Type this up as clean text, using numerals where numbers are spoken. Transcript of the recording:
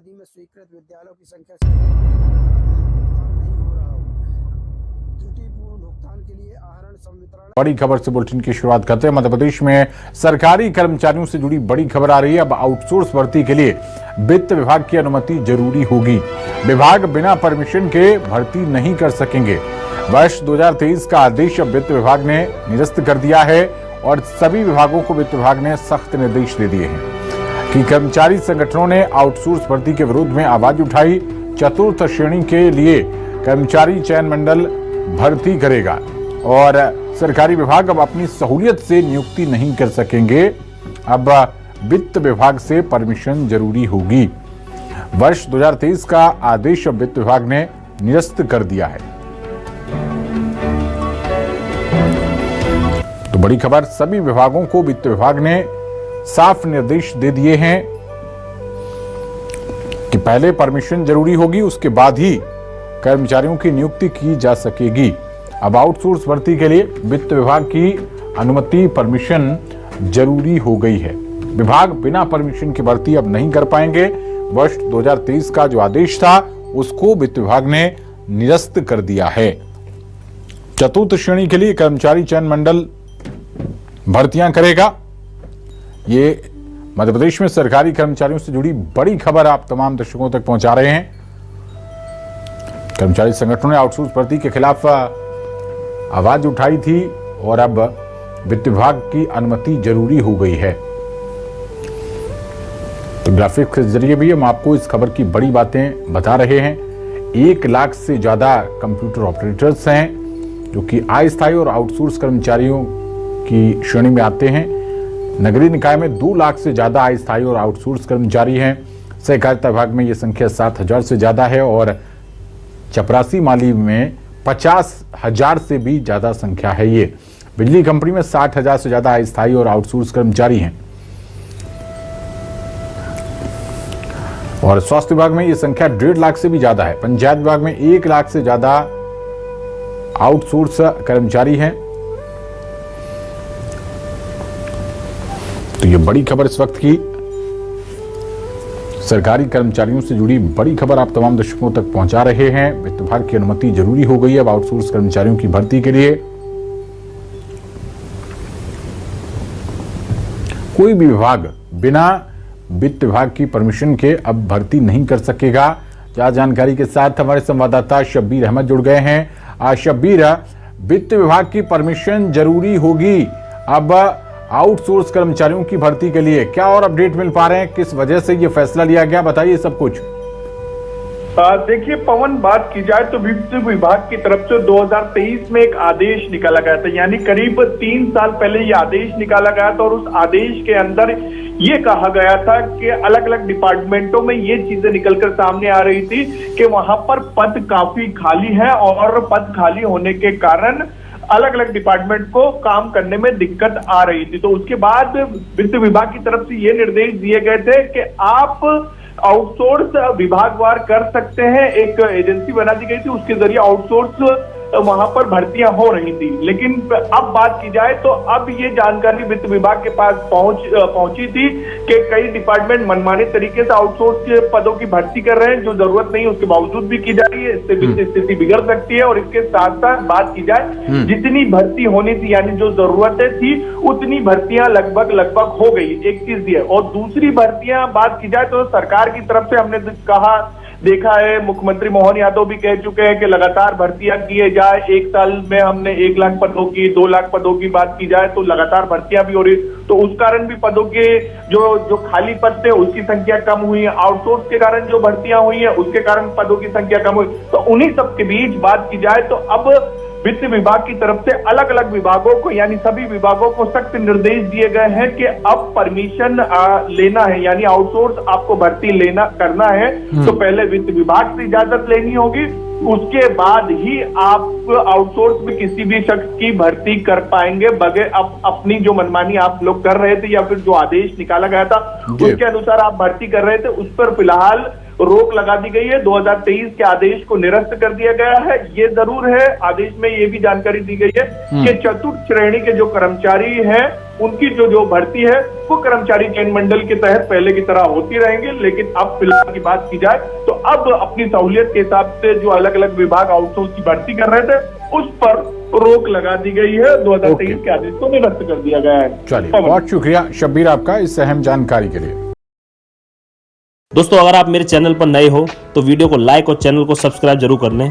अवधि में स्वीकृत विद्यालयों की संख्या से भुगतान नहीं हो रहा हो। त्रुटिपूर्ण भुगतान के लिए आहरण संवितरण। बड़ी खबर से बुलेटिन की शुरुआत करते हैं। मध्य प्रदेश में सरकारी कर्मचारियों से जुड़ी बड़ी खबर आ रही है। अब आउटसोर्स भर्ती के लिए वित्त विभाग की अनुमति जरूरी होगी। विभाग बिना परमिशन के भर्ती नहीं कर सकेंगे। वर्ष 2023 का आदेश अब वित्त विभाग ने निरस्त कर दिया है और सभी विभागों को वित्त विभाग ने सख्त निर्देश दे दिए हैं कि कर्मचारी संगठनों ने आउटसोर्स भर्ती के विरोध में आवाज उठाई। चतुर्थ श्रेणी के लिए कर्मचारी चयन मंडल भर्ती करेगा और सरकारी विभाग अब अपनी सहूलियत से नियुक्ति नहीं कर सकेंगे। अब वित्त विभाग से परमिशन जरूरी होगी। वर्ष 2023 का आदेश अब वित्त विभाग ने निरस्त कर दिया है। तो बड़ी खबर, सभी विभागों को वित्त विभाग ने साफ निर्देश दे दिए हैं कि पहले परमिशन जरूरी होगी, उसके बाद ही कर्मचारियों की नियुक्ति की जा सकेगी। अब आउटसोर्स भर्ती के लिए वित्त विभाग की अनुमति, परमिशन जरूरी हो गई है। विभाग बिना परमिशन की भर्ती अब नहीं कर पाएंगे। वर्ष 2023 का जो आदेश था उसको वित्त विभाग ने निरस्त कर दिया है। चतुर्थ श्रेणी के लिए कर्मचारी चयन मंडल भर्तियां करेगा। ये मध्य प्रदेश में सरकारी कर्मचारियों से जुड़ी बड़ी खबर आप तमाम दर्शकों तक पहुंचा रहे हैं। कर्मचारी संगठनों ने आउटसोर्स भर्ती के खिलाफ आवाज उठाई थी और अब वित्त विभाग की अनुमति जरूरी हो गई है। तो ग्राफिक के जरिए भी हम आपको इस खबर की बड़ी बातें बता रहे हैं। 1 लाख से ज्यादा कंप्यूटर ऑपरेटर्स हैं जो कि अस्थायी और आउटसोर्स कर्मचारियों की श्रेणी में आते हैं। नगरीय निकाय में 2 लाख से ज्यादा अस्थायी और आउटसोर्स कर्मचारी हैं। सहकारिता विभाग में यह संख्या 7,000 से ज्यादा है और चपरासी माली में 50,000 से भी ज्यादा संख्या है। ये बिजली कंपनी में 60,000 से ज्यादा अस्थायी और आउटसोर्स कर्मचारी हैं और स्वास्थ्य विभाग में यह संख्या 1.5 लाख से भी ज्यादा है। पंचायत विभाग में 1 लाख से ज्यादा आउटसोर्स कर्मचारी हैं। तो ये बड़ी खबर इस वक्त की सरकारी कर्मचारियों से जुड़ी बड़ी खबर आप तमाम दर्शकों तक पहुंचा रहे हैं। वित्त विभाग की अनुमति जरूरी हो गई है अब आउटसोर्स कर्मचारियों की भर्ती के लिए। कोई भी विभाग बिना वित्त विभाग की परमिशन के अब भर्ती नहीं कर सकेगा। ज्यादा जानकारी के साथ हमारे संवाददाता शब्बीर अहमद जुड़ गए हैं। शब्बीर, वित्त विभाग की परमिशन जरूरी होगी अब आउटसोर्स कर्मचारियों की भर्ती के लिए, क्या और अपडेट मिल पा रहे हैं? किस वजह से ये फैसला लिया गया, बताइए सब कुछ। देखिए पवन, बात की जाए तो वित्त विभाग की तरफ से 2023 में एक आदेश निकाला गया था, यानी करीब 3 साल पहले ये आदेश निकाला गया था और उस आदेश के अंदर ये कहा गया था कि अलग अलग डिपार्टमेंटों में ये चीजें निकलकर सामने आ रही थी कि वहां पर पद काफी खाली है और पद खाली होने के कारण अलग अलग डिपार्टमेंट को काम करने में दिक्कत आ रही थी। तो उसके बाद वित्त विभाग की तरफ से ये निर्देश दिए गए थे कि आप आउटसोर्स विभागवार कर सकते हैं। एक एजेंसी बना दी गई थी, उसके जरिए आउटसोर्स वहां पर भर्तियां हो रही थी। लेकिन अब बात की जाए तो अब ये जानकारी वित्त विभाग के पास पहुंची थी कि कई डिपार्टमेंट मनमाने तरीके से आउटसोर्स के पदों की भर्ती कर रहे हैं, जो जरूरत नहीं उसके बावजूद भी की जा रही है। इससे वित्तीय स्थिति बिगड़ सकती है। और इसके साथ साथ बात की जाए जितनी भर्ती होनी थी, यानी जो जरूरतें थी उतनी भर्तियां लगभग हो गई, एक चीज ये। और दूसरी भर्तियां बात की जाए तो सरकार की तरफ से हमने देखा है, मुख्यमंत्री मोहन यादव भी कह चुके हैं कि लगातार भर्तियां किए जाए। 1 साल में हमने 1 लाख पदों की, 2 लाख पदों की बात की जाए तो लगातार भर्तियां भी हो रही, तो उस कारण भी पदों के जो खाली पद थे उसकी संख्या कम हुई है। आउटसोर्स के कारण जो भर्तियां हुई है उसके कारण पदों की संख्या कम हुई। तो उन्हीं सब के बीच बात की जाए तो अब वित्त विभाग की तरफ से अलग अलग विभागों को, यानी सभी विभागों को सख्त निर्देश दिए गए हैं कि अब परमिशन लेना है, यानी आउटसोर्स आपको भर्ती करना है तो पहले वित्त विभाग से इजाजत लेनी होगी, उसके बाद ही आप आउटसोर्स में किसी भी शख्स की भर्ती कर पाएंगे बगैर अपनी जो मनमानी आप लोग कर रहे थे या फिर जो आदेश निकाला गया था उसके अनुसार आप भर्ती कर रहे थे, उस पर फिलहाल रोक लगा दी गई है। 2023 के आदेश को निरस्त कर दिया गया है। ये जरूर है, आदेश में ये भी जानकारी दी गई है कि चतुर्थ श्रेणी के जो कर्मचारी हैं उनकी जो भर्ती है वो कर्मचारी चयन मंडल के तहत पहले की तरह होती रहेंगी। लेकिन अब फिलहाल की बात की जाए तो अब अपनी सहूलियत के हिसाब से जो अलग अलग विभाग आउटसोर्स की भर्ती कर रहे थे उस पर रोक लगा दी गई है। 2023 के आदेश को निरस्त कर दिया गया है। चलिए, बहुत शुक्रिया शब्बीर आपका इस अहम जानकारी के लिए। दोस्तों, अगर आप मेरे चैनल पर नए हो तो वीडियो को लाइक और चैनल को सब्सक्राइब जरूर कर लें।